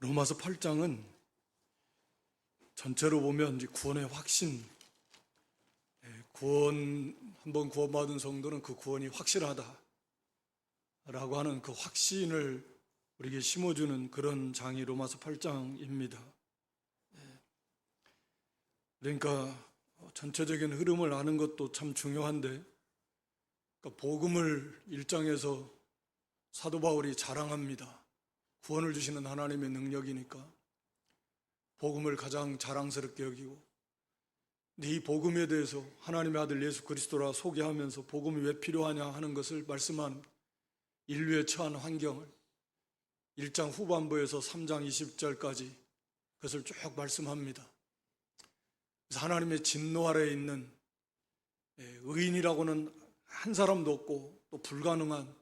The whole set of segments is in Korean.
로마서 8장은 전체로 보면 이제 구원의 확신, 한번 구원받은 성도는 그 구원이 확실하다라고 하는 그 확신을 우리에게 심어주는 그런 장이 로마서 8장입니다. 그러니까 전체적인 흐름을 아는 것도 참 중요한데, 그러니까 복음을 1장에서 사도 바울이 자랑합니다. 구원을 주시는 하나님의 능력이니까 복음을 가장 자랑스럽게 여기고, 근데 이 복음에 대해서 하나님의 아들 예수 그리스도라 소개하면서 복음이 왜 필요하냐 하는 것을 말씀한 인류에 처한 환경을 1장 후반부에서 3장 20절까지 그것을 쭉 말씀합니다. 그래서 하나님의 진노 아래에 있는 의인이라고는 한 사람도 없고, 또 불가능한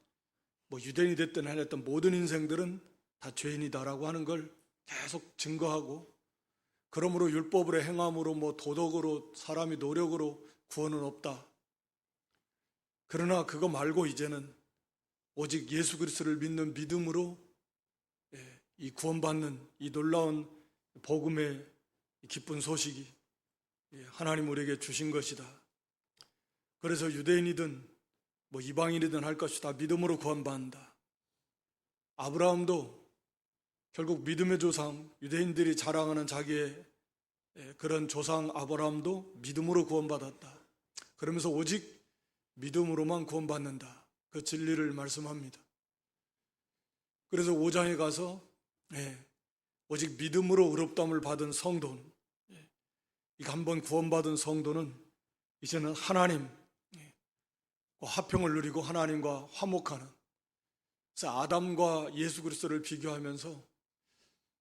유대인이 됐든 아니었든 모든 인생들은 다 죄인이다라고 하는 걸 계속 증거하고, 그러므로 율법으로 행함으로 도덕으로 사람이 노력으로 구원은 없다. 그러나 그거 말고 이제는 오직 예수 그리스도를 믿는 믿음으로 이 구원받는 이 놀라운 복음의 기쁜 소식이 하나님 우리에게 주신 것이다. 그래서 유대인이든 이방인이든 할 것이 다 믿음으로 구원받는다. 아브라함도 결국 믿음의 조상, 유대인들이 자랑하는 자기의 그런 조상 아브라함도 믿음으로 구원받았다. 그러면서 오직 믿음으로만 구원받는다. 그 진리를 말씀합니다. 그래서 5장에 가서 오직 믿음으로 의롭다함을 받은 성도는, 한번 구원받은 성도는 이제는 하나님 화평을 누리고 하나님과 화목하는, 그래서 아담과 예수 그리스도를 비교하면서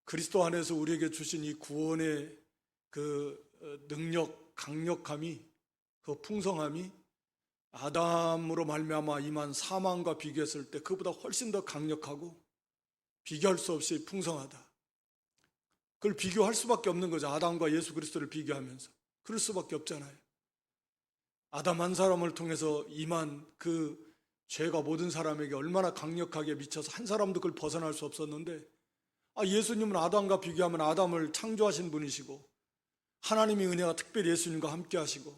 그리스도 안에서 우리에게 주신 이 구원의 그 능력, 강력함이, 그 풍성함이 아담으로 말미암아 임한 사망과 비교했을 때 그보다 훨씬 더 강력하고 비교할 수 없이 풍성하다. 그걸 비교할 수밖에 없는 거죠. 아담과 예수 그리스도를 비교하면서 그럴 수밖에 없잖아요. 아담 한 사람을 통해서 임한 그 죄가 모든 사람에게 얼마나 강력하게 미쳐서 한 사람도 그걸 벗어날 수 없었는데, 예수님은 아담과 비교하면 아담을 창조하신 분이시고 하나님의 은혜가 특별히 예수님과 함께 하시고,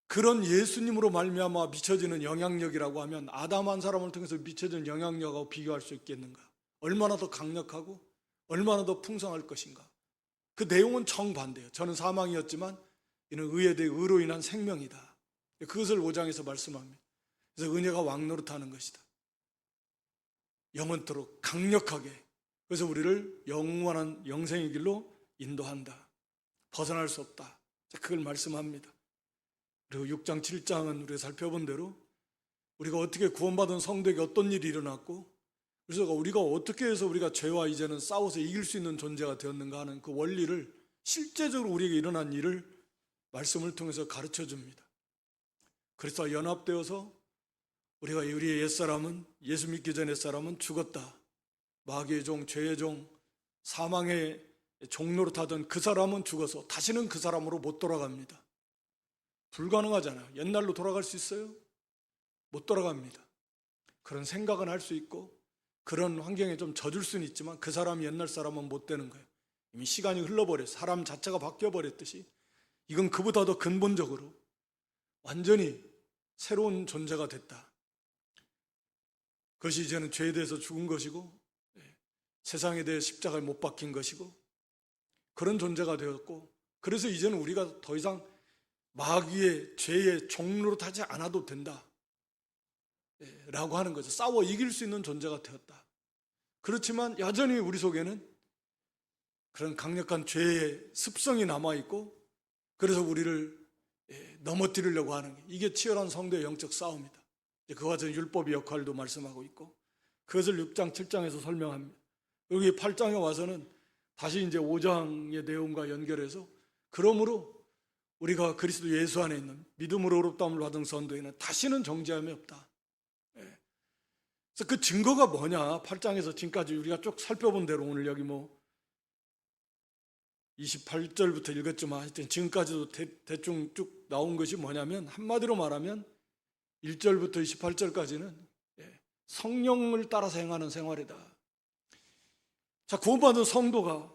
그런 예수님으로 말미암아 미쳐지는 영향력이라고 하면 아담 한 사람을 통해서 미쳐지는 영향력하고 비교할 수 있겠는가? 얼마나 더 강력하고 얼마나 더 풍성할 것인가? 그 내용은 정반대예요. 저는 사망이었지만 이는 의에 대해 의로 인한 생명이다. 그것을 5장에서 말씀합니다. 그래서 은혜가 왕노릇하는 것이다. 영원토록 강력하게. 그래서 우리를 영원한 영생의 길로 인도한다. 벗어날 수 없다. 그걸 말씀합니다. 그리고 6장, 7장은 우리가 살펴본 대로 우리가 어떻게 구원받은 성도에게 어떤 일이 일어났고, 그래서 우리가 어떻게 해서 우리가 죄와 이제는 싸워서 이길 수 있는 존재가 되었는가 하는 그 원리를, 실제적으로 우리에게 일어난 일을 말씀을 통해서 가르쳐 줍니다. 그래서 연합되어서 우리가 우리의 옛사람은, 예수 믿기 전 옛사람은 죽었다. 마귀의 종, 죄의 종, 사망의 종로로 타던 그 사람은 죽어서 다시는 그 사람으로 못 돌아갑니다. 불가능하잖아요. 옛날로 돌아갈 수 있어요? 못 돌아갑니다. 그런 생각은 할 수 있고 그런 환경에 좀 젖을 수는 있지만 그 사람이 옛날 사람은 못 되는 거예요. 이미 시간이 흘러버렸어요. 사람 자체가 바뀌어버렸듯이 이건 그보다 더 근본적으로 완전히 새로운 존재가 됐다. 그것이 이제는 죄에 대해서 죽은 것이고 세상에 대해 십자가에 못 박힌 것이고 그런 존재가 되었고, 그래서 이제는 우리가 더 이상 마귀의 죄의 종로로 타지 않아도 된다 라고 하는 거죠. 싸워 이길 수 있는 존재가 되었다. 그렇지만 여전히 우리 속에는 그런 강력한 죄의 습성이 남아있고, 그래서 우리를 넘어뜨리려고 하는 게, 이게 치열한 성도의 영적 싸움이다. 그와 같은 율법의 역할도 말씀하고 있고, 그것을 6장, 7장에서 설명합니다. 여기 8장에 와서는 다시 이제 5장의 내용과 연결해서, 그러므로 우리가 그리스도 예수 안에 있는 믿음으로 의롭다함을 받은 성도에는 다시는 정죄함이 없다. 그래서 그 증거가 뭐냐? 8장에서 지금까지 우리가 쭉 살펴본 대로 오늘 여기 28절부터 읽었지만 하여튼 지금까지도 대충 쭉 나온 것이 뭐냐면, 한마디로 말하면 1절부터 28절까지는 성령을 따라서 행하는 생활이다. 자, 구원받은 성도가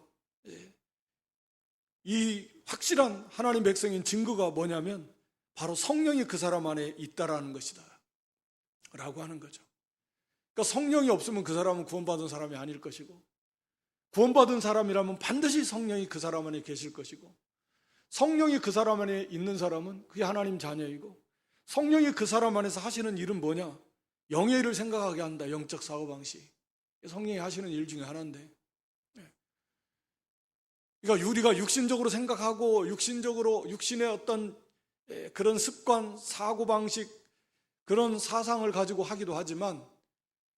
이 확실한 하나님 백성인 증거가 뭐냐면 바로 성령이 그 사람 안에 있다라는 것이다 라고 하는 거죠. 그러니까 성령이 없으면 그 사람은 구원받은 사람이 아닐 것이고, 구원받은 사람이라면 반드시 성령이 그 사람 안에 계실 것이고, 성령이 그 사람 안에 있는 사람은 그게 하나님 자녀이고, 성령이 그 사람 안에서 하시는 일은 뭐냐? 영의 일을 생각하게 한다. 영적 사고방식. 성령이 하시는 일 중에 하나인데, 그러니까 우리가 육신적으로 생각하고 육신의 어떤 그런 습관, 사고방식, 그런 사상을 가지고 하기도 하지만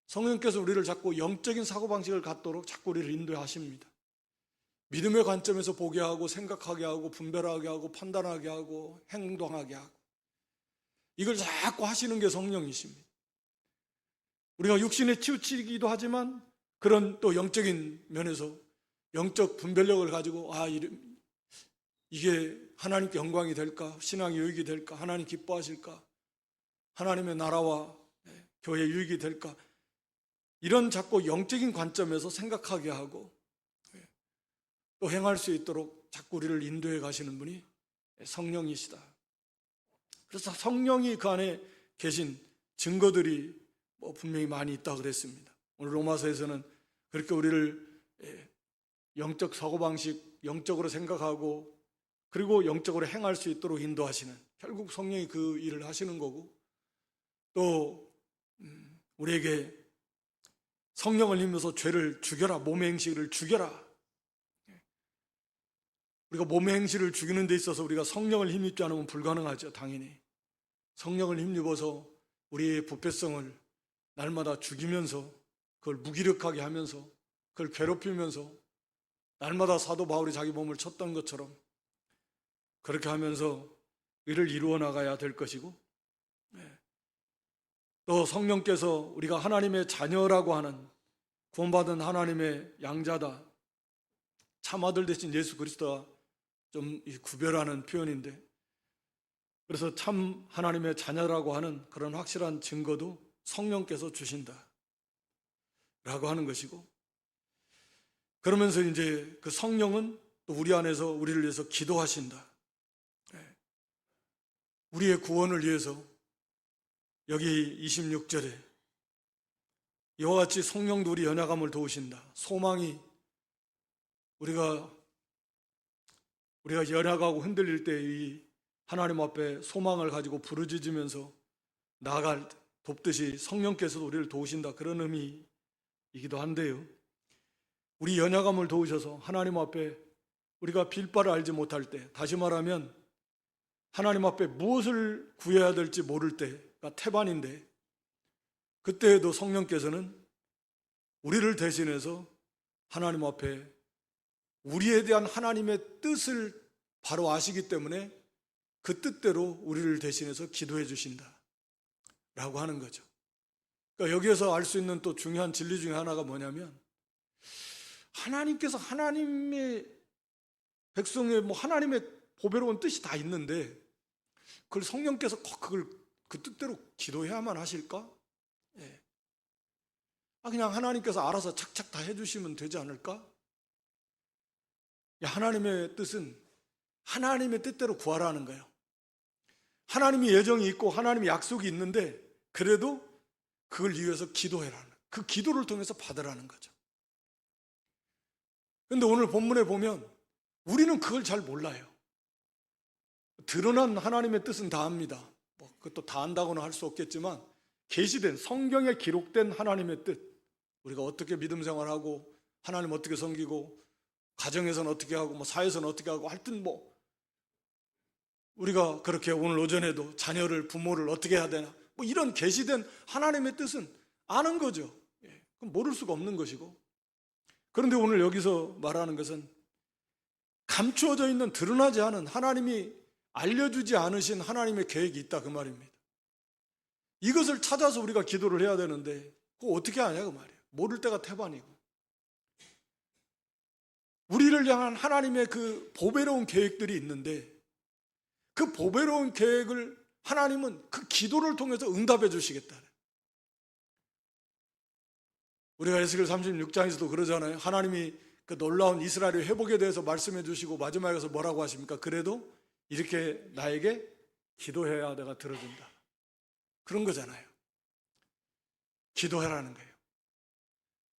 성령께서 우리를 자꾸 영적인 사고방식을 갖도록 자꾸 우리를 인도하십니다. 믿음의 관점에서 보게 하고 생각하게 하고 분별하게 하고 판단하게 하고 행동하게 하고, 이걸 자꾸 하시는 게 성령이십니다. 우리가 육신에 치우치기도 하지만 그런 또 영적인 면에서 영적 분별력을 가지고 이게 하나님께 영광이 될까? 신앙이 유익이 될까? 하나님 기뻐하실까? 하나님의 나라와 교회 유익이 될까? 이런 자꾸 영적인 관점에서 생각하게 하고 또 행할 수 있도록 자꾸 우리를 인도해 가시는 분이 성령이시다. 그래서 성령이 그 안에 계신 증거들이 분명히 많이 있다고 그랬습니다. 오늘 로마서에서는 그렇게 우리를 영적 사고방식, 영적으로 생각하고 그리고 영적으로 행할 수 있도록 인도하시는, 결국 성령이 그 일을 하시는 거고, 또 우리에게 성령을 힘입어서 죄를 죽여라, 몸의 행실을 죽여라. 우리가 몸의 행실을 죽이는 데 있어서 우리가 성령을 힘입지 않으면 불가능하죠. 당연히 성령을 힘입어서 우리의 부패성을 날마다 죽이면서 그걸 무기력하게 하면서 그걸 괴롭히면서 날마다 사도 바울이 자기 몸을 쳤던 것처럼 그렇게 하면서 이를 이루어 나가야 될 것이고, 또 성령께서 우리가 하나님의 자녀라고 하는, 구원받은 하나님의 양자다, 참아들 대신 예수 그리스도와 좀 구별하는 표현인데, 그래서 참 하나님의 자녀라고 하는 그런 확실한 증거도 성령께서 주신다 라고 하는 것이고, 그러면서 이제 그 성령은 또 우리 안에서 우리를 위해서 기도하신다. 우리의 구원을 위해서 여기 26절에 이와 같이 성령도 우리 연약함을 도우신다. 소망이 우리가 연약하고 흔들릴 때 이 하나님 앞에 소망을 가지고 부르짖으면서 나아갈 돕듯이 성령께서도 우리를 도우신다, 그런 의미이기도 한데요. 우리 연약함을 도우셔서 하나님 앞에 우리가 빌 바를 알지 못할 때, 다시 말하면 하나님 앞에 무엇을 구해야 될지 모를 때가 태반인데, 그때에도 성령께서는 우리를 대신해서 하나님 앞에 우리에 대한 하나님의 뜻을 바로 아시기 때문에 그 뜻대로 우리를 대신해서 기도해 주신다 라고 하는 거죠. 그러니까 여기에서 알 수 있는 또 중요한 진리 중에 하나가 뭐냐면, 하나님께서 하나님의 백성의 하나님의 보배로운 뜻이 다 있는데 그걸 성령께서 그걸 그 뜻대로 기도해야만 하실까? 그냥 하나님께서 알아서 착착 다 해주시면 되지 않을까? 하나님의 뜻은 하나님의 뜻대로 구하라는 거예요. 하나님이 예정이 있고 하나님의 약속이 있는데 그래도 그걸 위해서 기도해라는, 그 기도를 통해서 받으라는 거죠. 그런데 오늘 본문에 보면 우리는 그걸 잘 몰라요. 드러난 하나님의 뜻은 다 압니다. 그것도 다 안다고는 할 수 없겠지만 계시된 성경에 기록된 하나님의 뜻, 우리가 어떻게 믿음 생활하고 하나님 어떻게 섬기고 가정에서는 어떻게 하고 사회에서는 어떻게 하고, 하여튼 우리가 그렇게 오늘 오전에도 자녀를, 부모를 어떻게 해야 되나, 이런 계시된 하나님의 뜻은 아는 거죠. 그럼 모를 수가 없는 것이고, 그런데 오늘 여기서 말하는 것은 감추어져 있는, 드러나지 않은, 하나님이 알려주지 않으신 하나님의 계획이 있다, 그 말입니다. 이것을 찾아서 우리가 기도를 해야 되는데 그거 어떻게 하냐 그 말이에요. 모를 때가 태반이고, 우리를 향한 하나님의 그 보배로운 계획들이 있는데 그 보배로운 계획을 하나님은 그 기도를 통해서 응답해 주시겠다. 우리가 에스겔 36장에서도 그러잖아요. 하나님이 그 놀라운 이스라엘의 회복에 대해서 말씀해 주시고 마지막에 서 뭐라고 하십니까? 그래도 이렇게 나에게 기도해야 내가 들어준다. 그런 거잖아요. 기도해라는 거예요.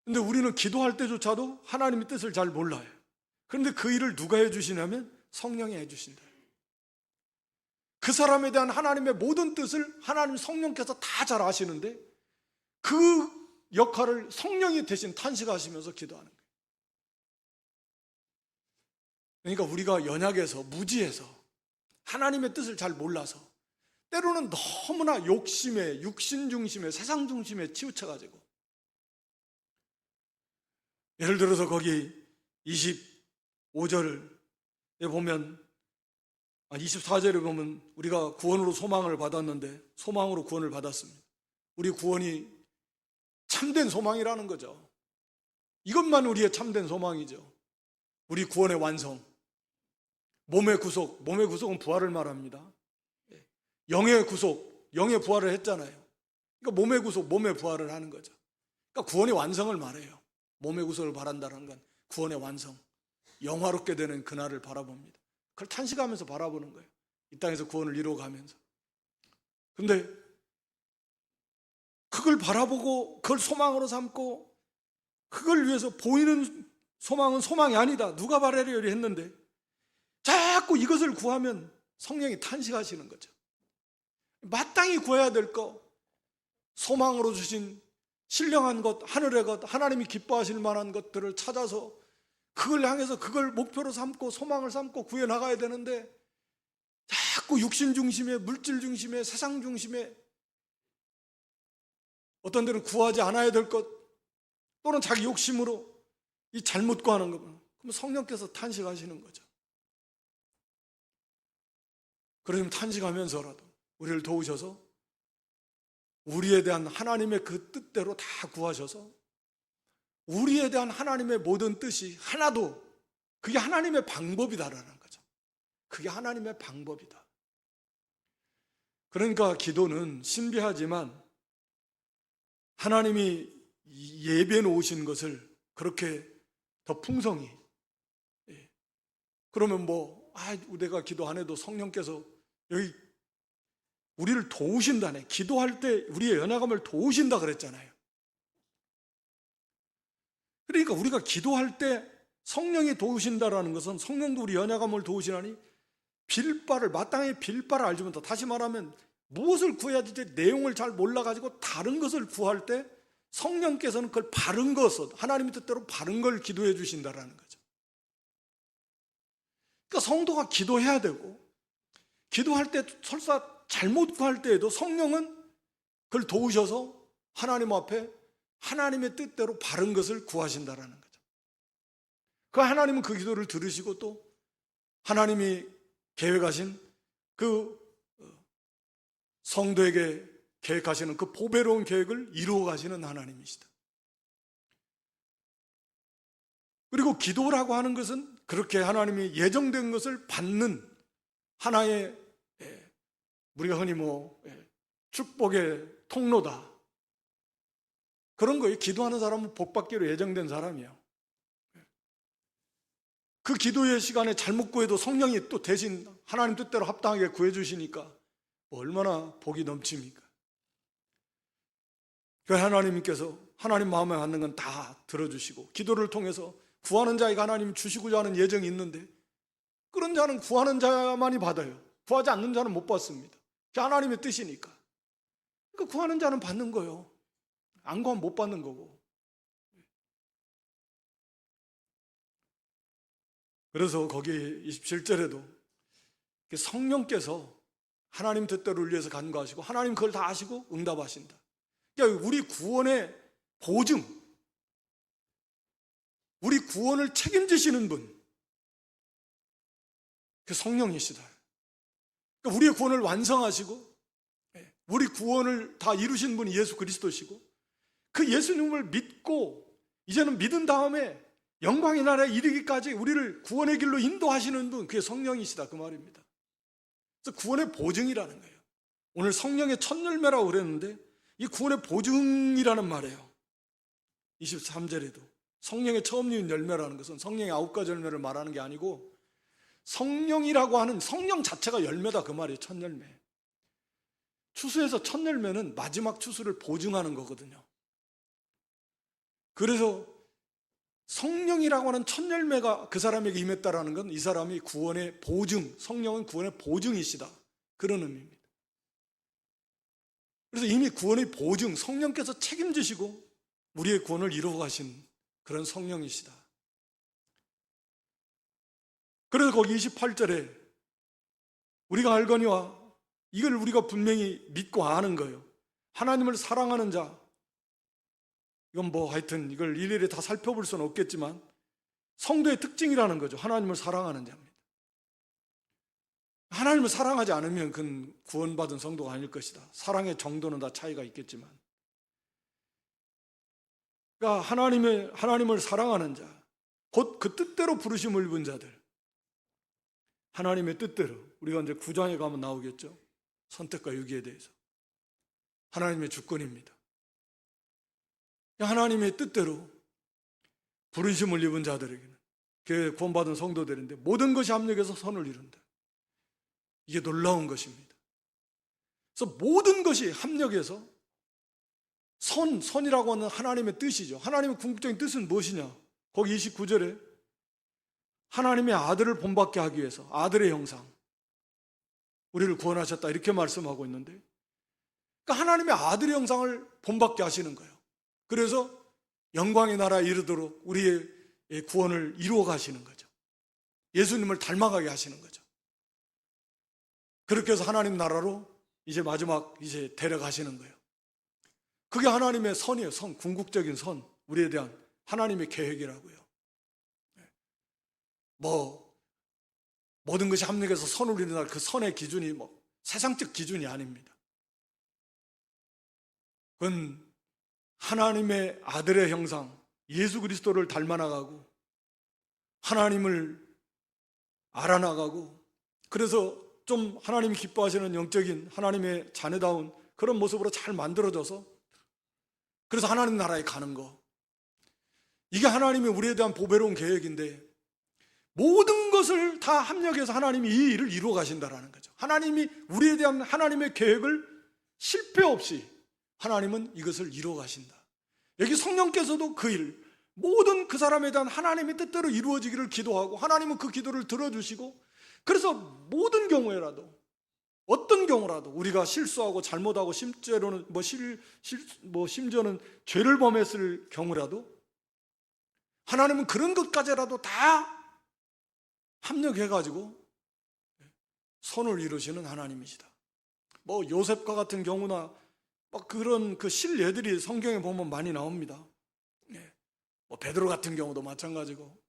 근데 우리는 기도할 때조차도 하나님의 뜻을 잘 몰라요. 그런데 그 일을 누가 해주시냐면 성령이 해주신다. 그 사람에 대한 하나님의 모든 뜻을 하나님 성령께서 다 잘 아시는데 그 역할을 성령이 대신 탄식하시면서 기도하는 거예요. 그러니까 우리가 연약해서 무지해서 하나님의 뜻을 잘 몰라서 때로는 너무나 욕심에, 육신 중심에, 세상 중심에 치우쳐가지고, 예를 들어서 거기 25절에 보면, 24절에 보면 우리가 구원으로 소망을 받았는데 소망으로 구원을 받았습니다. 우리 구원이 참된 소망이라는 거죠. 이것만 우리의 참된 소망이죠. 우리 구원의 완성, 몸의 구속, 몸의 구속은 부활을 말합니다. 영의 구속, 영의 부활을 했잖아요. 그러니까 몸의 구속, 몸의 부활을 하는 거죠. 그러니까 구원의 완성을 말해요. 몸의 구속을 바란다는 건 구원의 완성, 영화롭게 되는 그날을 바라봅니다. 그걸 탄식하면서 바라보는 거예요. 이 땅에서 구원을 이루어가면서. 근데 그걸 바라보고 그걸 소망으로 삼고 그걸 위해서 보이는 소망은 소망이 아니다, 누가 바라리요 했는데 자꾸 이것을 구하면 성령이 탄식하시는 거죠. 마땅히 구해야 될 것, 소망으로 주신 신령한 것, 하늘의 것, 하나님이 기뻐하실 만한 것들을 찾아서 그걸 향해서 그걸 목표로 삼고 소망을 삼고 구해 나가야 되는데 자꾸 육신 중심에, 물질 중심에, 세상 중심에, 어떤 데는 구하지 않아야 될 것 또는 자기 욕심으로 이 잘못 구하는 것, 그럼 성령께서 탄식하시는 거죠. 그러면 탄식하면서라도 우리를 도우셔서 우리에 대한 하나님의 그 뜻대로 다 구하셔서 우리에 대한 하나님의 모든 뜻이 하나도, 그게 하나님의 방법이다라는 거죠. 그게 하나님의 방법이다. 그러니까 기도는 신비하지만 하나님이 예비해 놓으신 것을 그렇게 더 풍성히, 그러면 내가 기도 안 해도 성령께서 여기 우리를 도우신다네. 기도할 때 우리의 연약함을 도우신다 그랬잖아요. 그러니까 우리가 기도할 때 성령이 도우신다라는 것은 성령도 우리 연약함을 도우시나니 마땅히 빌 바를 알지 못한다. 다시 말하면 무엇을 구해야 될지 내용을 잘 몰라가지고 다른 것을 구할 때 성령께서는 그걸 바른 것을, 하나님의 뜻대로 바른 걸 기도해 주신다라는 거죠. 그러니까 성도가 기도해야 되고, 기도할 때 설사 잘못 구할 때에도 성령은 그걸 도우셔서 하나님 앞에 하나님의 뜻대로 바른 것을 구하신다라는 거죠. 그 하나님은 그 기도를 들으시고 또 하나님이 계획하신 그 성도에게 계획하시는 그 보배로운 계획을 이루어 가시는 하나님이시다. 그리고 기도라고 하는 것은 그렇게 하나님이 예정된 것을 받는 하나의, 우리가 흔히 축복의 통로다, 그런 거예요. 기도하는 사람은 복받기로 예정된 사람이에요. 그 기도의 시간에 잘못 구해도 성령이 또 대신 하나님 뜻대로 합당하게 구해주시니까 얼마나 복이 넘칩니까? 그 하나님께서 하나님 마음에 맞는 건 다 들어주시고, 기도를 통해서 구하는 자에게 하나님이 주시고자 하는 예정이 있는데 그런 자는 구하는 자만이 받아요. 구하지 않는 자는 못 받습니다. 그게 하나님의 뜻이니까. 그러니까 구하는 자는 받는 거예요. 안 구하면 못 받는 거고. 그래서 거기 27절에도 성령께서 하나님 뜻대로 위해서 간구하시고 하나님 그걸 다 아시고 응답하신다. 그러니까 우리 구원의 보증, 우리 구원을 책임지시는 분, 그 성령이시다. 그러니까 우리의 구원을 완성하시고 우리 구원을 다 이루신 분이 예수 그리스도시고, 그 예수님을 믿고 이제는 믿은 다음에 영광의 나라에 이르기까지 우리를 구원의 길로 인도하시는 분, 그게 성령이시다, 그 말입니다. 그래서 구원의 보증이라는 거예요. 오늘 성령의 첫 열매라고 그랬는데 이 구원의 보증이라는 말이에요. 23절에도 성령의 처음 이은 열매라는 것은 성령의 9가지 열매를 말하는 게 아니고 성령이라고 하는 성령 자체가 열매다 그 말이에요. 첫 열매. 추수에서 첫 열매는 마지막 추수를 보증하는 거거든요. 그래서 성령이라고 하는 첫 열매가 그 사람에게 임했다라는 건 이 사람이 구원의 보증, 성령은 구원의 보증이시다, 그런 의미입니다. 그래서 이미 구원의 보증, 성령께서 책임지시고 우리의 구원을 이루어 가신 그런 성령이시다. 그래서 거기 28절에 우리가 알거니와, 이걸 우리가 분명히 믿고 아는 거예요. 하나님을 사랑하는 자, 이건 뭐 하여튼 이걸 일일이 다 살펴볼 수는 없겠지만 성도의 특징이라는 거죠. 하나님을 사랑하는 자입니다. 하나님을 사랑하지 않으면 그건 구원받은 성도가 아닐 것이다. 사랑의 정도는 다 차이가 있겠지만, 그러니까 하나님을 사랑하는 자, 곧 그 뜻대로 부르심을 입은 자들, 하나님의 뜻대로, 우리가 이제 9장에 가면 나오겠죠. 선택과 유기에 대해서 하나님의 주권입니다. 하나님의 뜻대로 부르심을 입은 자들에게는, 그 구원받은 성도들인데 모든 것이 합력해서 선을 이룬다. 이게 놀라운 것입니다. 그래서 모든 것이 합력해서 선이라고 하는 하나님의 뜻이죠. 하나님의 궁극적인 뜻은 무엇이냐? 거기 29절에 하나님의 아들을 본받게 하기 위해서, 아들의 형상, 우리를 구원하셨다, 이렇게 말씀하고 있는데, 그러니까 하나님의 아들의 형상을 본받게 하시는 거예요. 그래서 영광의 나라에 이르도록 우리의 구원을 이루어 가시는 거죠. 예수님을 닮아가게 하시는 거죠. 그렇게 해서 하나님 나라로 이제 마지막 데려가시는 거예요. 그게 하나님의 선이에요. 선, 궁극적인 선, 우리에 대한 하나님의 계획이라고요. 모든 것이 합력해서 선을 이루는 그 선의 기준이 세상적 기준이 아닙니다. 그건 하나님의 아들의 형상, 예수 그리스도를 닮아나가고 하나님을 알아나가고, 그래서 좀 하나님이 기뻐하시는 영적인 하나님의 자녀다운 그런 모습으로 잘 만들어져서, 그래서 하나님 나라에 가는 거, 이게 하나님의 우리에 대한 보배로운 계획인데, 모든 것을 다 합력해서 하나님이 이 일을 이루어 가신다라는 거죠. 하나님이 우리에 대한 하나님의 계획을 실패 없이 하나님은 이것을 이루어 가신다. 여기 성령께서도 그 일, 모든 그 사람에 대한 하나님의 뜻대로 이루어지기를 기도하고, 하나님은 그 기도를 들어주시고, 그래서 모든 경우에라도, 어떤 경우라도 우리가 실수하고 잘못하고 심지어는 심지어는 죄를 범했을 경우라도 하나님은 그런 것까지라도 다 합력해가지고 선을 이루시는 하나님이시다. 요셉과 같은 경우나 그런 그 실예들이 성경에 보면 많이 나옵니다. 베드로 같은 경우도 마찬가지고,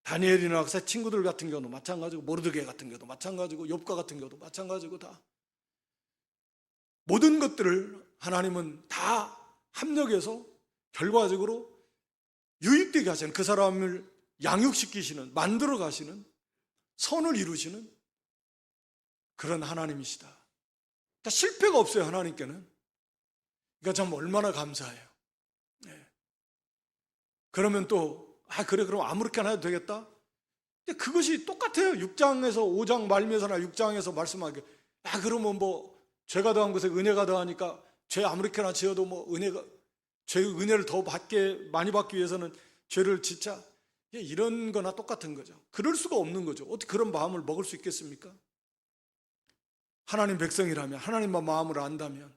다니엘이나 새 친구들 같은 경우도 마찬가지고, 모르드게 같은 경우도 마찬가지고, 욥과 같은 경우도 마찬가지고, 다 모든 것들을 하나님은 다 합력해서 결과적으로 유익되게 하시는, 그 사람을 양육시키시는, 만들어 가시는, 선을 이루시는 그런 하나님이시다. 그러니까 실패가 없어요, 하나님께는. 그러니까 참 얼마나 감사해요. 그러면 또 그래, 그럼 아무렇게나 해도 되겠다? 근데 그것이 똑같아요. 6장에서 5장 말미에서나 6장에서 말씀하게, 그러면 죄가 더한 것에 은혜가 더하니까 죄 아무렇게나 지어도 죄의 은혜를 더 많이 받기 위해서는 죄를 짓자, 이런 거나 똑같은 거죠. 그럴 수가 없는 거죠. 어떻게 그런 마음을 먹을 수 있겠습니까? 하나님 백성이라면, 하나님만 마음을 안다면,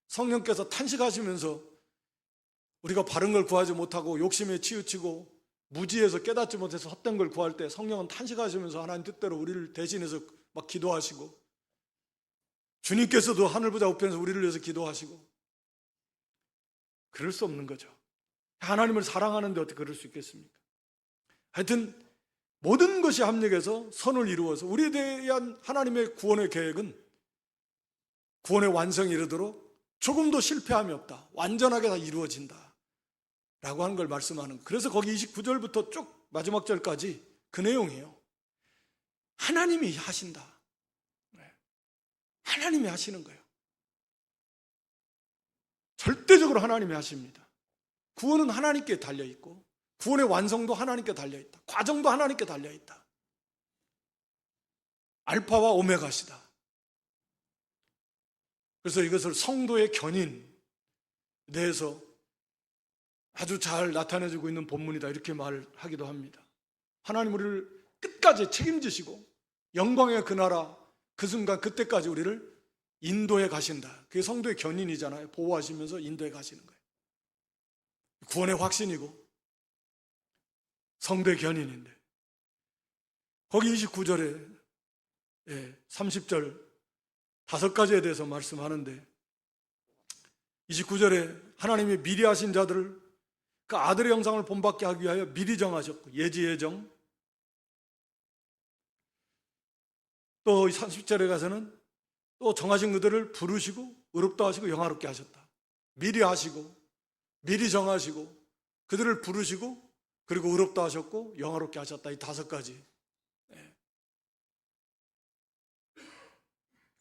성령께서 탄식하시면서 우리가 바른 걸 구하지 못하고 욕심에 치우치고 무지해서 깨닫지 못해서 헛된 걸 구할 때 성령은 탄식하시면서 하나님 뜻대로 우리를 대신해서 막 기도하시고, 주님께서도 하늘보다 우편에서 우리를 위해서 기도하시고, 그럴 수 없는 거죠. 하나님을 사랑하는데 어떻게 그럴 수 있겠습니까? 하여튼 모든 것이 합력해서 선을 이루어서 우리에 대한 하나님의 구원의 계획은 구원의 완성에 이르도록 조금도 실패함이 없다, 완전하게 다 이루어진다 라고 하는 걸 말씀하는 거예요. 그래서 거기 29절부터 쭉 마지막 절까지 그 내용이에요. 하나님이 하신다. 하나님이 하시는 거예요. 절대적으로 하나님이 하십니다. 구원은 하나님께 달려있고 구원의 완성도 하나님께 달려있다. 과정도 하나님께 달려있다. 알파와 오메가시다. 그래서 이것을 성도의 견인에 대해서 아주 잘 나타내주고 있는 본문이다, 이렇게 말하기도 합니다. 하나님 우리를 끝까지 책임지시고 영광의 그 나라, 그 순간 그때까지 우리를 인도해 가신다. 그게 성도의 견인이잖아요. 보호하시면서 인도해 가시는 거예요. 구원의 확신이고 성도의 견인인데, 거기 29절에 30절 5가지에 대해서 말씀하는데, 29절에 하나님이 미리 하신 자들을 그 아들의 형상을 본받게 하기 위하여 미리 정하셨고, 예지 예정. 또 30절에 가서는 또 정하신 그들을 부르시고 의롭다 하시고 영화롭게 하셨다. 미리 하시고 미리 정하시고 그들을 부르시고 그리고 의롭다 하셨고 영화롭게 하셨다. 이 5가지.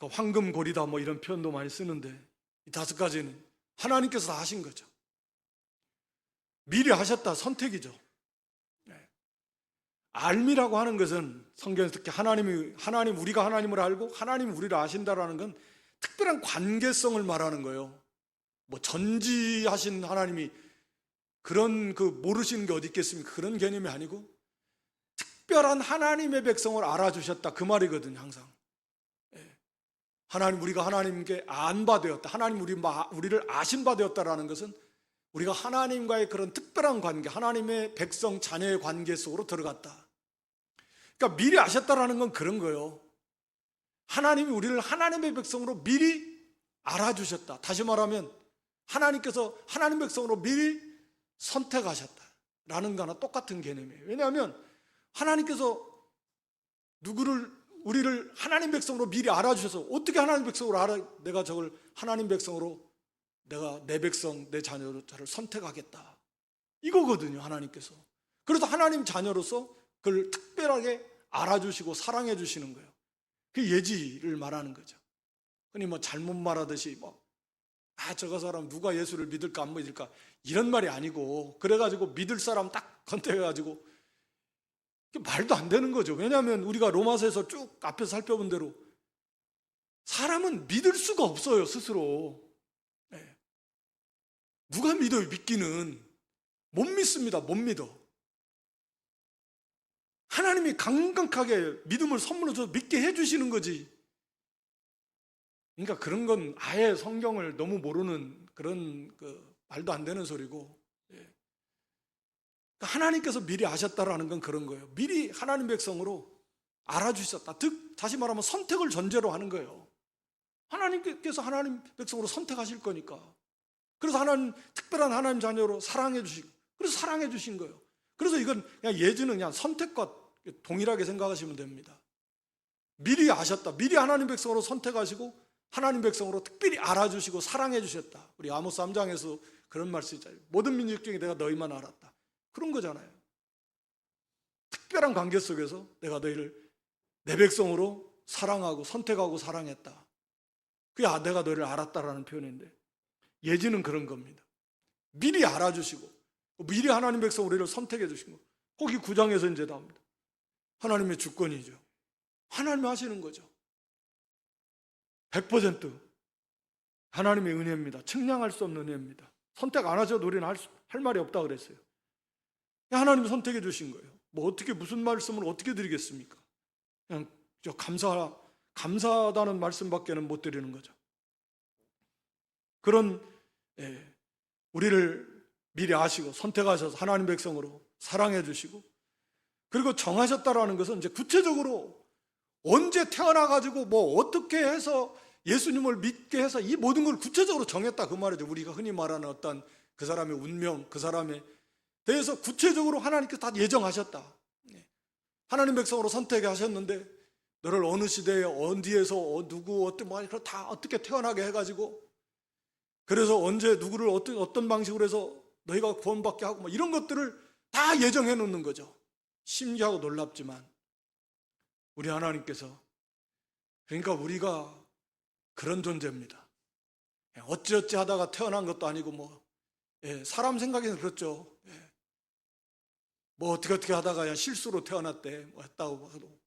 황금고리다 뭐 이런 표현도 많이 쓰는데, 이 5가지는 하나님께서 다 하신 거죠. 미리 하셨다, 선택이죠. 알미라고 하는 것은 성경에서 특히 우리가 하나님을 알고 하나님이 우리를 아신다라는 건 특별한 관계성을 말하는 거예요. 뭐 전지하신 하나님이 그런 모르시는 게 어디 있겠습니까? 그런 개념이 아니고 특별한 하나님의 백성을 알아주셨다, 그 말이거든요. 항상 하나님, 우리가 하나님께 안바 되었다, 하나님 우리를 아신 바 되었다라는 것은 우리가 하나님과의 그런 특별한 관계, 하나님의 백성 자녀의 관계 속으로 들어갔다. 그러니까 미리 아셨다라는 건 그런 거예요. 하나님이 우리를 하나님의 백성으로 미리 알아주셨다. 다시 말하면 하나님께서 하나님 백성으로 미리 선택하셨다라는 거나 똑같은 개념이에요. 왜냐하면 하나님께서 우리를 하나님 백성으로 미리 알아주셔서, 어떻게 하나님 백성으로 알아? 내가 저걸 하나님 백성으로, 내가 내 백성, 내 자녀를 선택하겠다, 이거거든요. 하나님께서. 그래서 하나님 자녀로서 그걸 특별하게 알아주시고 사랑해 주시는 거예요. 그 예지를 말하는 거죠. 흔히 뭐 잘못 말하듯이 저거 사람 누가 예수를 믿을까 안 믿을까 이런 말이 아니고, 그래가지고 믿을 사람 딱 선택해가지고 말도 안 되는 거죠. 왜냐하면 우리가 로마서에서 쭉 앞에서 살펴본 대로 사람은 믿을 수가 없어요, 스스로. 누가 믿어요? 믿기는 못 믿습니다. 못 믿어. 하나님이 강력하게 믿음을 선물로 줘서 믿게 해주시는 거지. 그러니까 그런 건 아예 성경을 너무 모르는 그런 말도 안 되는 소리고, 하나님께서 미리 아셨다라는 건 그런 거예요. 미리 하나님 백성으로 알아주셨다. 즉 다시 말하면 선택을 전제로 하는 거예요. 하나님께서 하나님 백성으로 선택하실 거니까. 그래서 특별한 하나님 자녀로 사랑해 주시고, 그래서 사랑해 주신 거예요. 그래서 이건 그냥 예지는 그냥 선택과 동일하게 생각하시면 됩니다. 미리 아셨다. 미리 하나님 백성으로 선택하시고 하나님 백성으로 특별히 알아주시고 사랑해 주셨다. 우리 아모스 3장에서 그런 말씀 있잖아요. 모든 민족 중에 내가 너희만 알았다. 그런 거잖아요. 특별한 관계 속에서 내가 너희를 내 백성으로 사랑하고 선택하고 사랑했다. 그게 내가 너희를 알았다라는 표현인데, 예지는 그런 겁니다. 미리 알아주시고 미리 하나님 백성 우리를 선택해 주신 거. 거기 9장에서 이제 나옵니다. 하나님의 주권이죠. 하나님이 하시는 거죠. 100% 하나님의 은혜입니다. 측량할 수 없는 은혜입니다. 선택 안 하셔도 우리는 할 말이 없다 그랬어요. 하나님이 선택해 주신 거예요. 어떻게 무슨 말씀을 어떻게 드리겠습니까? 그냥 감사하다는 말씀밖에는 못 드리는 거죠. 그런 우리를 미리 아시고 선택하셔서 하나님 백성으로 사랑해 주시고, 그리고 정하셨다라는 것은 이제 구체적으로 언제 태어나가지고 어떻게 해서 예수님을 믿게 해서 이 모든 걸 구체적으로 정했다, 그 말이죠. 우리가 흔히 말하는 어떤 그 사람의 운명, 그 사람에 대해서 구체적으로 하나님께서 다 예정하셨다. 하나님 백성으로 선택하셨는데 너를 어느 시대에 어디에서 누구 다 어떻게 태어나게 해가지고, 그래서 언제 누구를 어떤 방식으로 해서 너희가 구원받게 하고 이런 것들을 다 예정해 놓는 거죠. 신기하고 놀랍지만 우리 하나님께서, 그러니까 우리가 그런 존재입니다. 어찌어찌 하다가 태어난 것도 아니고 예, 사람 생각에는 그렇죠. 예. 뭐 어떻게 하다가 야 실수로 태어났대 뭐 했다고 해도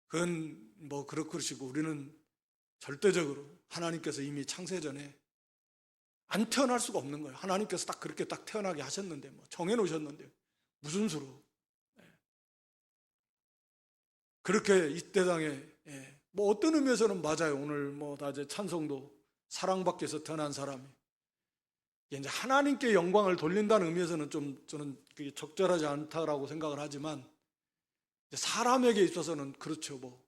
그건 뭐 그러시고, 우리는 절대적으로 하나님께서 이미 창세전에 안 태어날 수가 없는 거예요. 하나님께서 딱 그렇게 딱 태어나게 하셨는데, 뭐 정해놓으셨는데 무슨 수로. 예. 그렇게 이때 당에, 예, 뭐 어떤 의미에서는 맞아요. 오늘 뭐 다 이제 찬송도 사랑받기 위해서 태어난 사람이 이제 하나님께 영광을 돌린다는 의미에서는 좀 저는 그게 적절하지 않다라고 생각을 하지만, 사람에게 있어서는 그렇죠. 뭐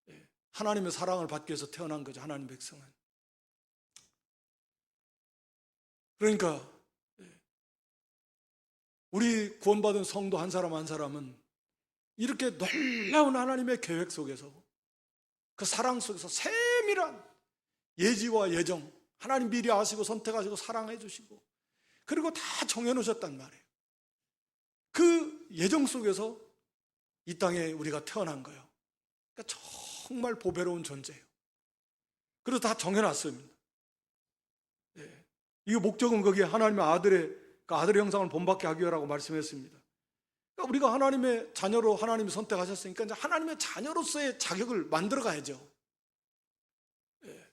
예, 하나님의 사랑을 받기 위해서 태어난 거죠. 하나님 백성은. 그러니까 우리 구원받은 성도 한 사람 한 사람은 이렇게 놀라운 하나님의 계획 속에서, 그 사랑 속에서 세밀한 예지와 예정, 하나님 미리 아시고 선택하시고 사랑해 주시고 그리고 다 정해놓으셨단 말이에요. 그 예정 속에서 이 땅에 우리가 태어난 거예요. 그러니까 정말 보배로운 존재예요. 그래서 다 정해놨습니다. 예. 이 목적은 거기에 하나님의 아들의 형상을 본받게 하기 위하라고 말씀했습니다. 그러니까 우리가 하나님의 자녀로 하나님이 선택하셨으니까 이제 하나님의 자녀로서의 자격을 만들어 가야죠. 예.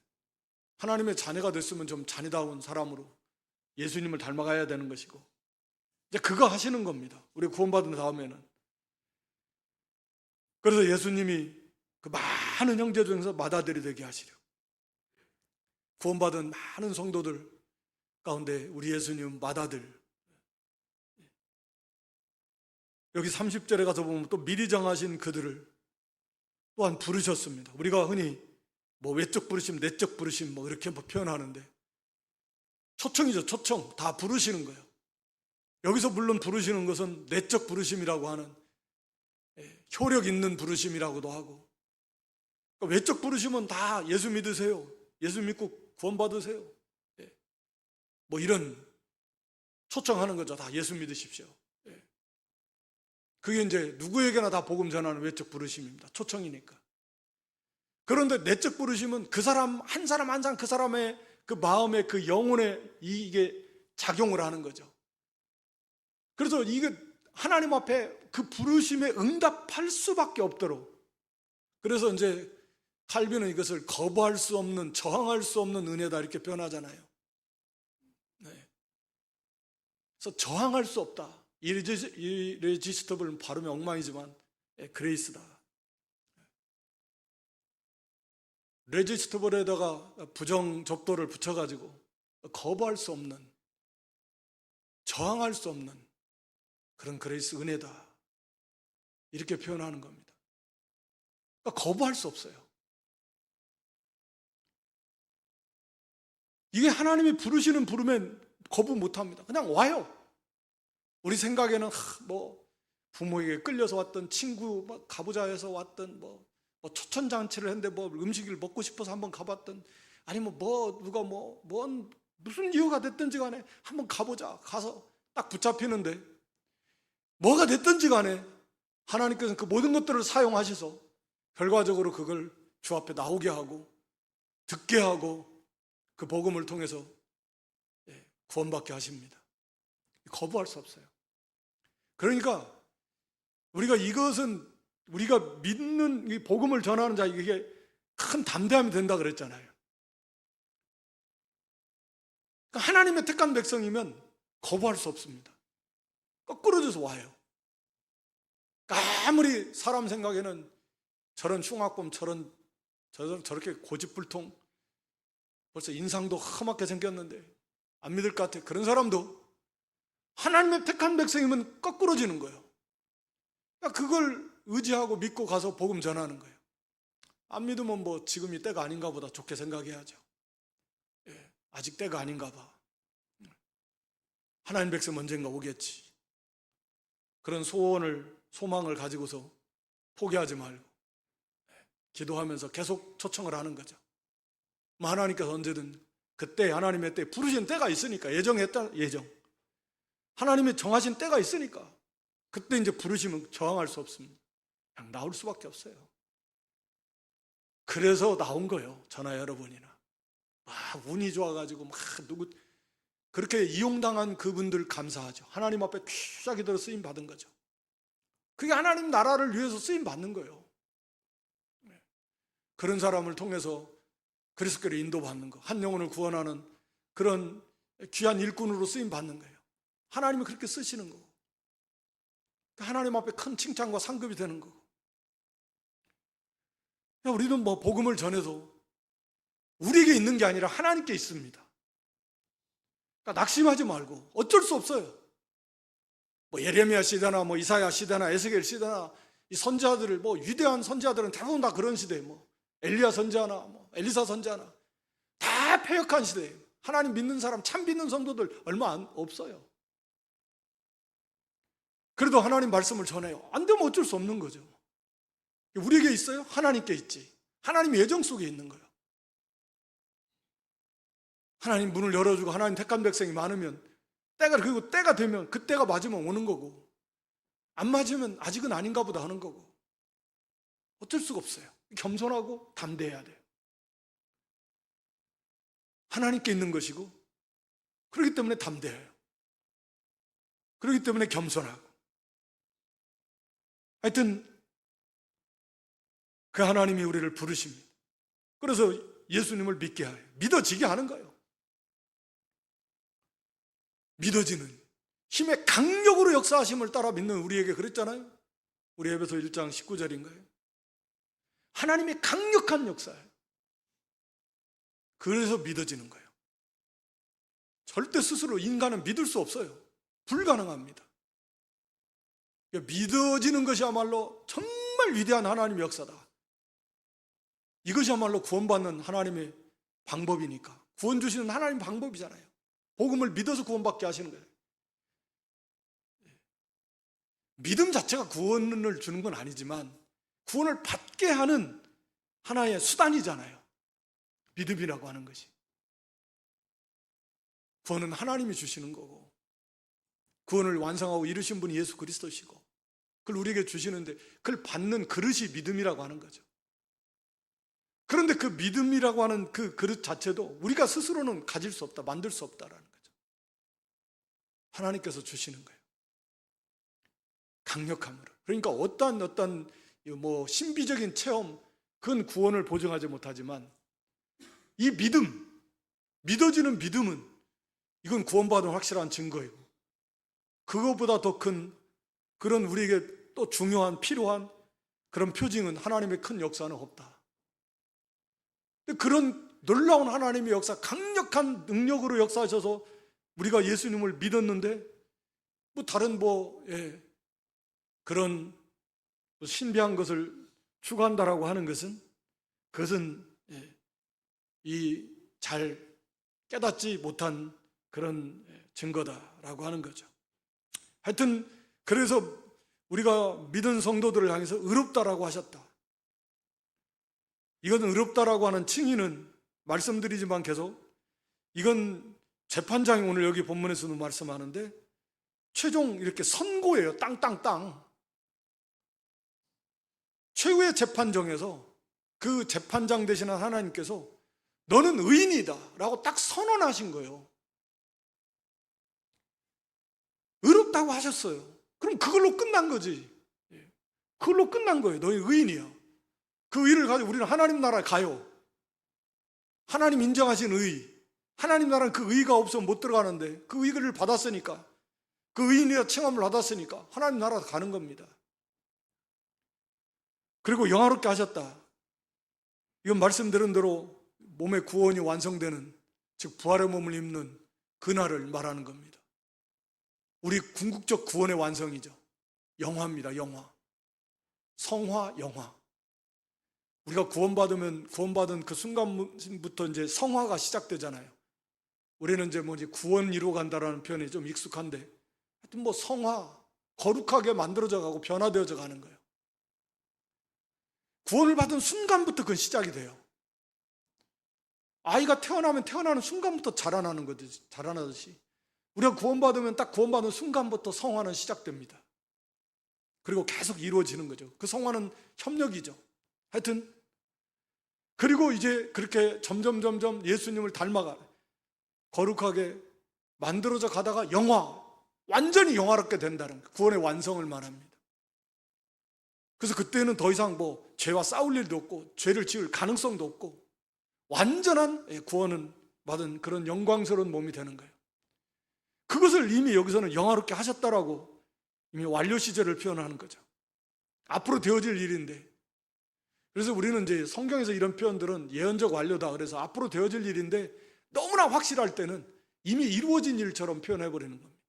하나님의 자녀가 됐으면 좀 자녀다운 사람으로 예수님을 닮아가야 되는 것이고, 이제 그거 하시는 겁니다. 우리 구원받은 다음에는. 그래서 예수님이 그 많은 형제 중에서 맏아들이 되게 하시려, 구원받은 많은 성도들 가운데 우리 예수님은 맏아들. 여기 30절에 가서 보면 또 미리 정하신 그들을 또한 부르셨습니다. 우리가 흔히 뭐 외적 부르심, 내적 부르심 뭐 이렇게 뭐 표현하는데, 초청이죠. 초청. 다 부르시는 거예요. 여기서 물론 부르시는 것은 내적 부르심이라고 하는, 효력 있는 부르심이라고도 하고, 외적 부르심은 다 예수 믿으세요, 예수 믿고 구원받으세요, 뭐 이런 초청하는 거죠. 다 예수 믿으십시오. 그게 이제 누구에게나 다 복음 전하는 외적 부르심입니다. 초청이니까. 그런데 내적 부르심은 그 사람 한 사람 한 사람, 그 사람의 그 마음의 그 영혼에 이게 작용을 하는 거죠. 그래서 이게 하나님 앞에 그 부르심에 응답할 수밖에 없도록, 그래서 이제 칼빈은 이것을 거부할 수 없는, 저항할 수 없는 은혜다 이렇게 표현하잖아요. 네. 그래서 저항할 수 없다. 이레지스터블 발음이 엉망이지만 그레이스다. 레지스터블에다가 부정 접도를 붙여가지고 거부할 수 없는, 저항할 수 없는 그런 그레이스, 은혜다 이렇게 표현하는 겁니다. 그러니까 거부할 수 없어요. 이게 하나님이 부르시는 부르면 거부 못합니다. 그냥 와요. 우리 생각에는 뭐 부모에게 끌려서 왔던, 친구 뭐 가보자 해서 왔던, 뭐 초천장치를 했는데 뭐 음식을 먹고 싶어서 한번 가봤던, 아니면 뭐 누가 뭔 무슨 이유가 됐든지 간에 한번 가보자, 가서 딱 붙잡히는데, 뭐가 됐든지 간에 하나님께서는 그 모든 것들을 사용하셔서 결과적으로 그걸 주 앞에 나오게 하고 듣게 하고 그 복음을 통해서 구원받게 하십니다. 거부할 수 없어요. 그러니까 우리가 이것은, 우리가 믿는 이 복음을 전하는 자, 이게 큰 담대함이 된다 그랬잖아요. 그러니까 하나님의 택한 백성이면 거부할 수 없습니다. 거꾸로져서 와요. 그러니까 아무리 사람 생각에는 저런 흉악범, 저렇게 고집불통, 벌써 인상도 험하게 생겼는데 안 믿을 것 같아, 그런 사람도 하나님의 택한 백성이면 거꾸로지는 거예요. 그러니까 그걸 의지하고 믿고 가서 복음 전하는 거예요. 안 믿으면 뭐 지금이 때가 아닌가 보다 좋게 생각해야죠. 아직 때가 아닌가 봐. 하나님 백성 언젠가 오겠지. 그런 소망을 가지고서 포기하지 말고 기도하면서 계속 초청을 하는 거죠. 하나님께서 언제든 그때, 하나님의 때, 부르신 때가 있으니까, 예정했다, 예정. 하나님이 정하신 때가 있으니까 그때 이제 부르시면 저항할 수 없습니다. 그냥 나올 수밖에 없어요. 그래서 나온 거예요. 저나 여러분이나. 운이 좋아가지고 누구 그렇게 이용당한 그분들 감사하죠. 하나님 앞에 귀하게 들어 쓰임 받은 거죠. 그게 하나님 나라를 위해서 쓰임 받는 거예요. 그런 사람을 통해서 그리스도를 인도받는 거, 한 영혼을 구원하는 그런 귀한 일꾼으로 쓰임 받는 거예요. 하나님이 그렇게 쓰시는 거고, 하나님 앞에 큰 칭찬과 상급이 되는 거고. 우리도 뭐 복음을 전해도 우리에게 있는 게 아니라 하나님께 있습니다. 그러니까 낙심하지 말고, 어쩔 수 없어요. 뭐 예레미야 시대나 뭐 이사야 시대나 에스겔 시대나 이 선지자들을, 뭐 위대한 선지자들은 대부분 다 그런 시대에, 뭐 엘리야 선지자나 뭐 엘리사 선지자나 다 패역한 시대예요. 하나님 믿는 사람, 참 믿는 성도들 얼마 없어요. 그래도 하나님 말씀을 전해요. 안 되면 어쩔 수 없는 거죠. 우리에게 있어요? 하나님께 있지. 하나님 예정 속에 있는 거예요. 하나님 문을 열어주고 하나님 택한 백성이 많으면 그리고 때가 되면, 그 때가 맞으면 오는 거고, 안 맞으면 아직은 아닌가 보다 하는 거고, 어쩔 수가 없어요. 겸손하고 담대해야 돼요. 하나님께 있는 것이고, 그렇기 때문에 담대해요. 그렇기 때문에 겸손하고. 하여튼 그 하나님이 우리를 부르십니다. 그래서 예수님을 믿게 해요. 믿어지게 하는 거예요. 믿어지는 힘의 강력으로 역사하심을 따라 믿는 우리에게 그랬잖아요. 우리 에베소 1장 19절인가요? 하나님의 강력한 역사예요. 그래서 믿어지는 거예요. 절대 스스로 인간은 믿을 수 없어요. 불가능합니다. 믿어지는 것이야말로 정말 위대한 하나님의 역사다. 이것이야말로 구원받는 하나님의 방법이니까. 구원 주시는 하나님 방법이잖아요. 복음을 믿어서 구원받게 하시는 거예요. 믿음 자체가 구원을 주는 건 아니지만 구원을 받게 하는 하나의 수단이잖아요. 믿음이라고 하는 것이. 구원은 하나님이 주시는 거고, 구원을 완성하고 이루신 분이 예수 그리스도시고, 그걸 우리에게 주시는데 그걸 받는 그릇이 믿음이라고 하는 거죠. 그런데 그 믿음이라고 하는 그 그릇 자체도 우리가 스스로는 가질 수 없다, 만들 수 없다라는 거죠. 하나님께서 주시는 거예요. 강력함으로. 그러니까 어떤 뭐 신비적인 체험, 그건 구원을 보증하지 못하지만 이 믿음, 믿어지는 믿음은 이건 구원받은 확실한 증거이고, 그것보다 더 큰 그런 우리에게 또 중요한 필요한 그런 표징은 하나님의 큰 역사는 없다. 그런 놀라운 하나님의 역사, 강력한 능력으로 역사하셔서 우리가 예수님을 믿었는데 뭐 다른 그런 신비한 것을 추구한다라고 하는 것은, 그것은 이 잘 깨닫지 못한 그런 증거다라고 하는 거죠. 하여튼 그래서 우리가 믿은 성도들을 향해서 의롭다라고 하셨다. 이것은 의롭다라고 하는 칭의는 말씀드리지만 계속 이건 재판장이 오늘 여기 본문에서도 말씀하는데 최종 이렇게 선고예요. 땅땅땅. 최후의 재판정에서 그 재판장 되시는 하나님께서 너는 의인이다 라고 딱 선언하신 거예요. 의롭다고 하셨어요. 그럼 그걸로 끝난 거지. 그걸로 끝난 거예요. 너희 의인이야. 그 의를 가지고 우리는 하나님 나라에 가요. 하나님 인정하신 의, 하나님 나라는 그 의가 없으면 못 들어가는데 그 의를 받았으니까, 그 의인이라 칭함을 받았으니까 하나님 나라 가는 겁니다. 그리고 영화롭게 하셨다. 이건 말씀드린 대로 몸의 구원이 완성되는, 즉 부활의 몸을 입는 그날을 말하는 겁니다. 우리 궁극적 구원의 완성이죠. 영화입니다. 영화. 성화, 영화. 우리가 구원받은 그 순간부터 이제 성화가 시작되잖아요. 우리는 이제 구원 이루어 간다라는 표현이 좀 익숙한데, 하여튼 성화, 거룩하게 만들어져 가고 변화되어져 가는 거예요. 구원을 받은 순간부터 그건 시작이 돼요. 아이가 태어나면 태어나는 순간부터 자라나듯이 우리가 구원받으면 딱 구원받은 순간부터 성화는 시작됩니다. 그리고 계속 이루어지는 거죠. 그 성화는 협력이죠. 하여튼 그리고 이제 그렇게 점점 예수님을 닮아가 거룩하게 만들어져 가다가 완전히 영화롭게 된다는 거예요. 구원의 완성을 말합니다. 그래서 그때는 더 이상 죄와 싸울 일도 없고 죄를 지을 가능성도 없고 완전한 구원은 받은 그런 영광스러운 몸이 되는 거예요. 그것을 이미 여기서는 영화롭게 하셨다라고 이미 완료 시제를 표현하는 거죠. 앞으로 되어질 일인데, 그래서 우리는 이제 성경에서 이런 표현들은 예언적 완료다, 그래서 앞으로 되어질 일인데 너무나 확실할 때는 이미 이루어진 일처럼 표현해 버리는 겁니다.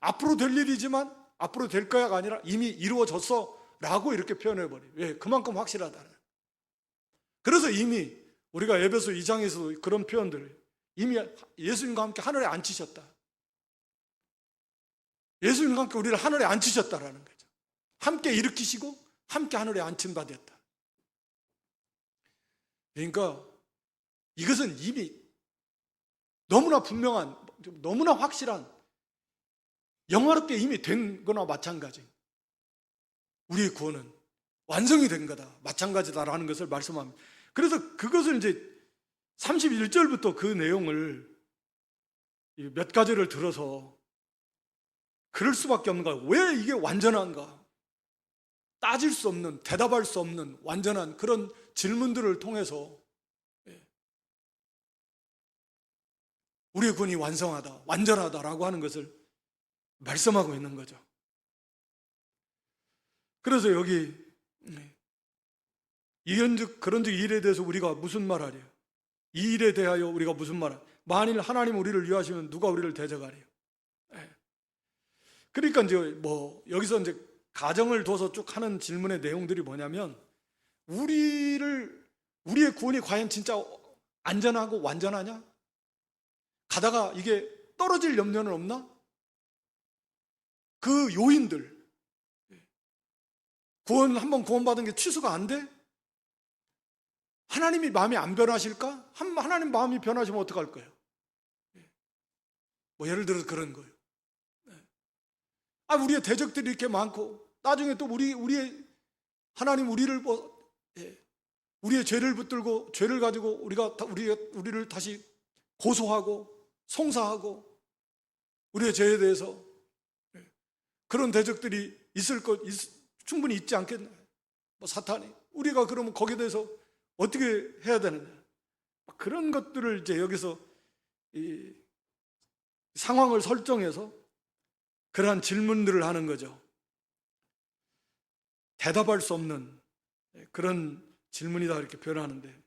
앞으로 될 일이지만 앞으로 될 거야가 아니라 이미 이루어졌어 라고 이렇게 표현해 버려요. 왜? 그만큼 확실하다는. 그래서 이미 우리가 에베소 2장에서 그런 표현들을 이미 예수님과 함께 하늘에 앉히셨다, 예수님과 함께 우리를 하늘에 앉히셨다라는 거죠. 함께 일으키시고 함께 하늘에 앉힌 바 됐다. 그러니까 이것은 이미 너무나 분명한, 너무나 확실한, 영화롭게 이미 된 거나 마찬가지. 우리의 구원은 완성이 된 거다, 마찬가지다라는 것을 말씀합니다. 그래서 그것을 이제 31절부터 그 내용을 몇 가지를 들어서 그럴 수밖에 없는 거야. 왜 이게 완전한가? 따질 수 없는, 대답할 수 없는 완전한 그런 질문들을 통해서 우리의 구원이 완성하다, 완전하다라고 하는 것을 말씀하고 있는 거죠. 그래서 여기 이런즉 그런즉 이 일에 대해서 우리가 무슨 말하랴? 이 일에 대하여 우리가 무슨 말하랴? 만일 하나님 우리를 위하시면 누가 우리를 대적하랴? 그러니까 이제 여기서 이제 가정을 둬서 쭉 하는 질문의 내용들이 뭐냐면, 우리의 구원이 과연 진짜 안전하고 완전하냐? 가다가 이게 떨어질 염려는 없나? 그 요인들, 한번 구원받은 게 취소가 안 돼? 하나님이 마음이 안 변하실까? 하나님 마음이 변하시면 어떡할 거예요? 예를 들어서 그런 거예요. 우리의 대적들이 이렇게 많고, 나중에 또 하나님 우리를 우리의 죄를 붙들고 죄를 가지고 우리를 다시 고소하고 송사하고 우리의 죄에 대해서 그런 대적들이 충분히 있지 않겠나? 사탄이 우리가 그러면 거기에 대해서 어떻게 해야 되느냐? 그런 것들을 이제 여기서 이 상황을 설정해서 그러한 질문들을 하는 거죠. 대답할 수 없는 그런 질문이다 이렇게 표현하는데,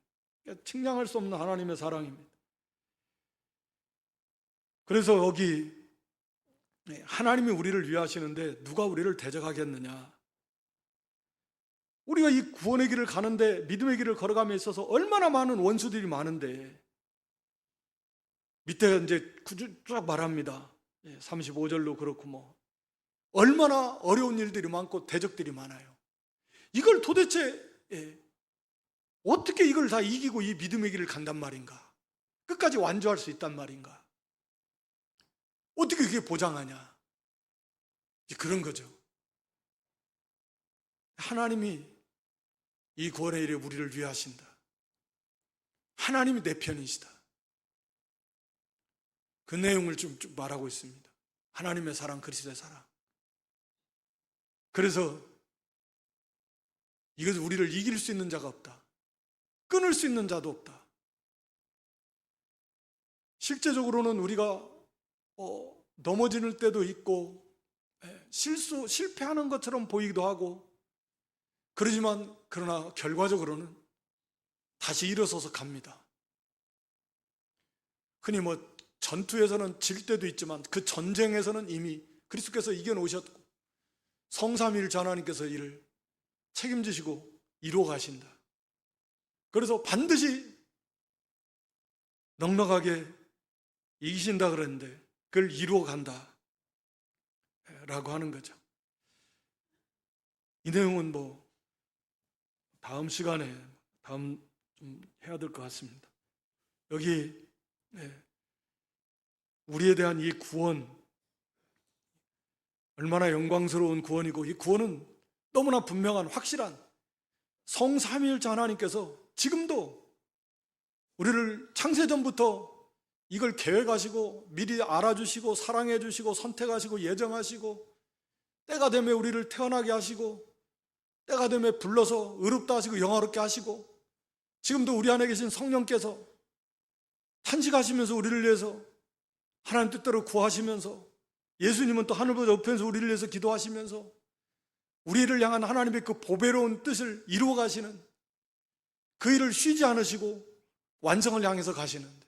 측량할 수 없는 하나님의 사랑입니다. 그래서 여기 하나님이 우리를 위하시는데 누가 우리를 대적하겠느냐? 우리가 이 구원의 길을 가는데, 믿음의 길을 걸어감에 있어서 얼마나 많은 원수들이 많은데, 밑에 이제 쭉 말합니다. 35절로 그렇고 얼마나 어려운 일들이 많고 대적들이 많아요. 이걸 도대체 어떻게 이걸 다 이기고 이 믿음의 길을 간단 말인가? 끝까지 완주할 수 있단 말인가? 어떻게 그게 보장하냐? 그런 거죠. 하나님이 이 구원의 일에 우리를 위하신다. 하나님이 내 편이시다. 그 내용을 쭉 말하고 있습니다. 하나님의 사랑, 그리스도의 사랑. 그래서 이것을 우리를 이길 수 있는 자가 없다. 끊을 수 있는 자도 없다. 실제적으로는 우리가 넘어지는 때도 있고 실패하는 것처럼 보이기도 하고, 그러나 결과적으로는 다시 일어서서 갑니다. 흔히 전투에서는 질 때도 있지만 그 전쟁에서는 이미 그리스도께서 이겨놓으셨고 성삼위일체 하나님께서 이를 책임지시고 이루어 가신다. 그래서 반드시 넉넉하게 이기신다 그랬는데 그걸 이루어 간다 라고 하는 거죠. 이 내용은 다음 시간에 좀 해야 될 것 같습니다. 여기 우리에 대한 이 구원, 얼마나 영광스러운 구원이고, 이 구원은 너무나 분명한 확실한 성삼위일체 하나님께서 지금도 우리를 창세전부터 이걸 계획하시고 미리 알아주시고 사랑해 주시고 선택하시고 예정하시고 때가 되면 우리를 태어나게 하시고 때가 되면 불러서 의롭다 하시고 영화롭게 하시고 지금도 우리 안에 계신 성령께서 탄식하시면서 우리를 위해서 하나님 뜻대로 구하시면서 예수님은 또 하늘보다 높으면서 우리를 위해서 기도하시면서 우리를 향한 하나님의 그 보배로운 뜻을 이루어 가시는 그 일을 쉬지 않으시고 완성을 향해서 가시는데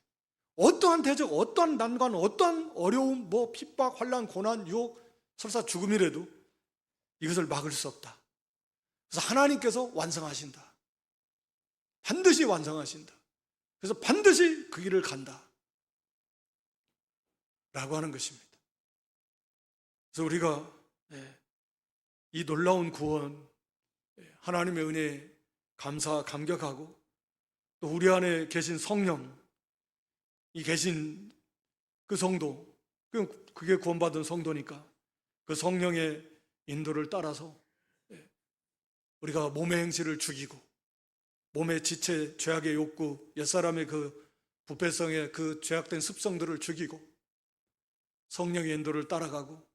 어떠한 대적, 어떠한 난관, 어떠한 어려움, 핍박, 환난, 고난, 유혹, 설사 죽음이라도 이것을 막을 수 없다. 그래서 하나님께서 완성하신다. 반드시 완성하신다. 그래서 반드시 그 길을 간다. 라고 하는 것입니다. 그래서 우리가 이 놀라운 구원, 하나님의 은혜에 감격하고 또 우리 안에 계신 성령, 이 계신 그 성도, 그게 구원받은 성도니까 그 성령의 인도를 따라서 우리가 몸의 행실을 죽이고 몸의 지체, 죄악의 욕구, 옛사람의 그 부패성의 그 죄악된 습성들을 죽이고 성령의 인도를 따라가고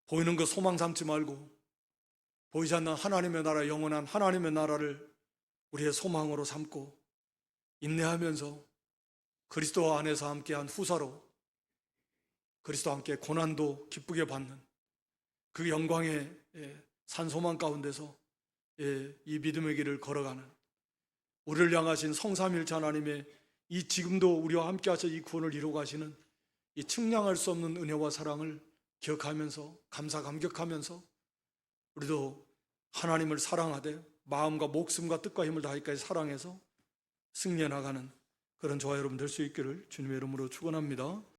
보이는 거 소망 삼지 말고 보이지 않는 하나님의 나라, 영원한 하나님의 나라를 우리의 소망으로 삼고 인내하면서 그리스도 안에서 함께한 후사로 그리스도와 함께 고난도 기쁘게 받는 그 영광의 산소망 가운데서 이 믿음의 길을 걸어가는 우리를 향하신 성삼일체 하나님의 이 지금도 우리와 함께 하셔 이 구원을 이루어 가시는 이 측량할 수 없는 은혜와 사랑을 기억하면서 감사감격하면서 우리도 하나님을 사랑하되 마음과 목숨과 뜻과 힘을 다하기까지 사랑해서 승리해 나가는 그런 저와 여러분 될 수 있기를 주님의 이름으로 축원합니다.